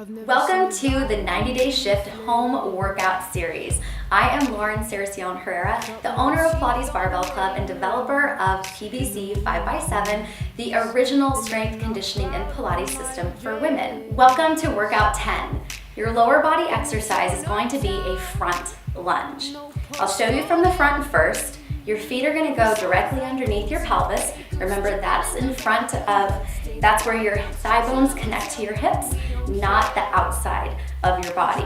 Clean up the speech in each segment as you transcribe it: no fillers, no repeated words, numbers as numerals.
Welcome to the 90 Day Shift Home Workout Series. I am Lauren Saracion Herrera, the owner of Pilates Barbell Club and developer of PBC 5x7, the original strength conditioning and Pilates system for women. Welcome to Workout 10. Your lower body exercise is going to be a front lunge. I'll show you from the front first. Your feet are going to go directly underneath your pelvis. Remember, that's where your thigh bones connect to your hips, not the outside of your body.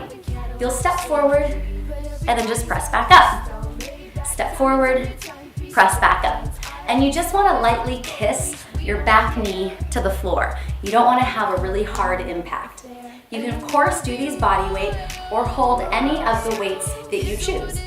You'll step forward and then just press back up. Step forward, press back up. And you just want to lightly kiss your back knee to the floor. You don't want to have a really hard impact. You can, of course, do these body weight or hold any of the weights that you choose.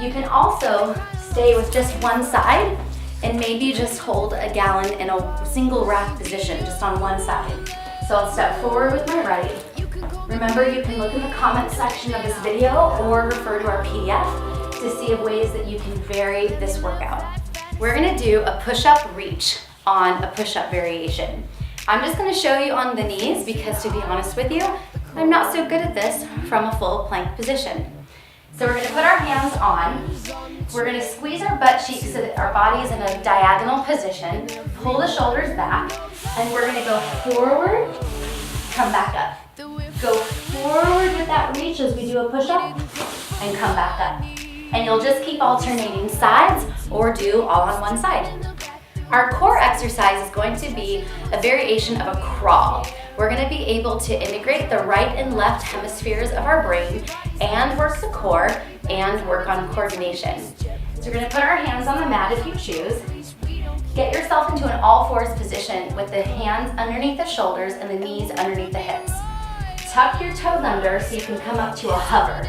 You can also stay with just one side and maybe just hold a gallon in a single rack position just on one side. So I'll step forward with my right. Remember, you can look in the comment section of this video or refer to our PDF to see of ways that you can vary this workout. We're gonna do a push-up reach on a push-up variation. I'm just gonna show you on the knees because, to be honest with you, I'm not so good at this from a full plank position. So we're gonna put our hands on. We're gonna squeeze our butt cheeks so that our body is in a diagonal position. Pull the shoulders back, and we're gonna go forward, come back up. Go forward with that reach as we do a push-up, and come back up. And you'll just keep alternating sides or do all on one side. Our core exercise is going to be a variation of a crawl. We're going to be able to integrate the right and left hemispheres of our brain and work the core and work on coordination. So we're going to put our hands on the mat if you choose. Get yourself into an all-fours position with the hands underneath the shoulders and the knees underneath the hips. Tuck your toes under so you can come up to a hover.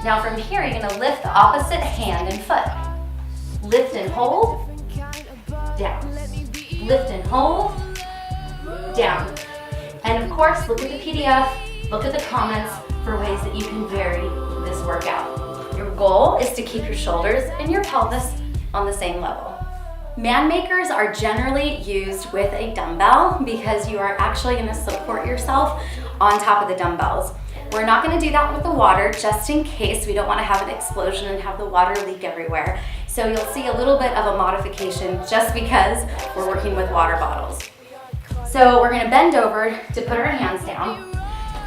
Now from here, you're going to lift the opposite hand and foot. Lift and hold, down. Lift and hold, down. And of course, look at the PDF, look at the comments for ways that you can vary this workout. Your goal is to keep your shoulders and your pelvis on the same level. Man makers are generally used with a dumbbell because you are actually going to support yourself on top of the dumbbells. We're not going to do that with the water just in case we don't want to have an explosion and have the water leak everywhere. So you'll see a little bit of a modification just because we're working with water bottles. So we're going to bend over to put our hands down,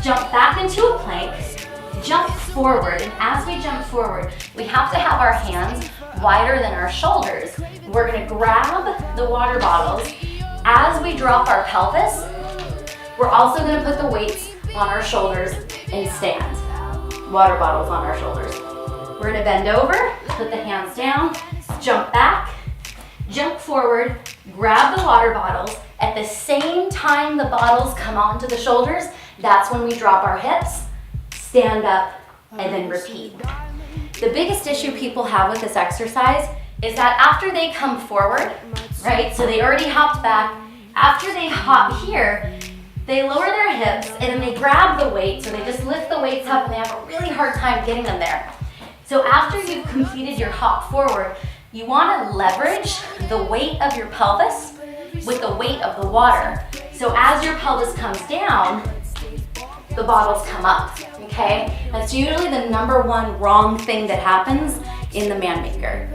jump back into a plank, jump forward, and as we jump forward, we have to have our hands wider than our shoulders. We're going to grab the water bottles. As we drop our pelvis, we're also going to put the weights on our shoulders and stand. Water bottles on our shoulders. We're going to bend over, put the hands down, jump back, jump forward, grab the water bottles. At the same time the bottles come onto the shoulders, that's when we drop our hips, stand up, and then repeat. The biggest issue people have with this exercise is that after they come forward, right, so they already hopped back, after they hop here, they lower their hips and then they grab the weight, so they just lift the weights up and they have a really hard time getting them there. So after you've completed your hop forward, you want to leverage the weight of your pelvis with the weight of the water. So as your pelvis comes down, the bottles come up, okay? That's usually the number one wrong thing that happens in the man maker.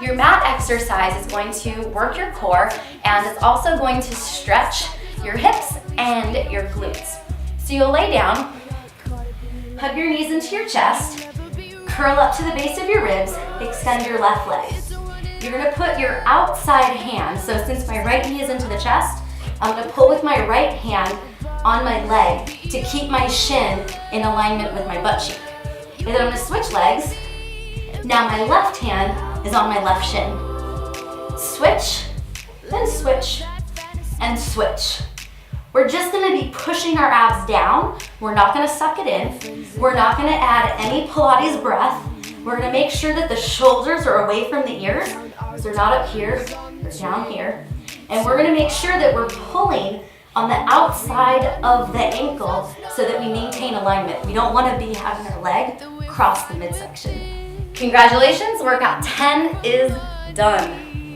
Your mat exercise is going to work your core and it's also going to stretch your hips and your glutes. So you'll lay down, hug your knees into your chest, curl up to the base of your ribs, extend your left leg. You're gonna put your outside hand, so since my right knee is into the chest, I'm gonna pull with my right hand on my leg to keep my shin in alignment with my butt cheek. And then I'm gonna switch legs. Now my left hand is on my left shin. Switch, then switch, and switch. We're just gonna be pushing our abs down. We're not gonna suck it in. We're not gonna add any Pilates breath. We're gonna make sure that the shoulders are away from the ears. So they're not up here, they're down here. And we're gonna make sure that we're pulling on the outside of the ankle so that we maintain alignment. We don't wanna be having our leg cross the midsection. Congratulations, workout 10 is done.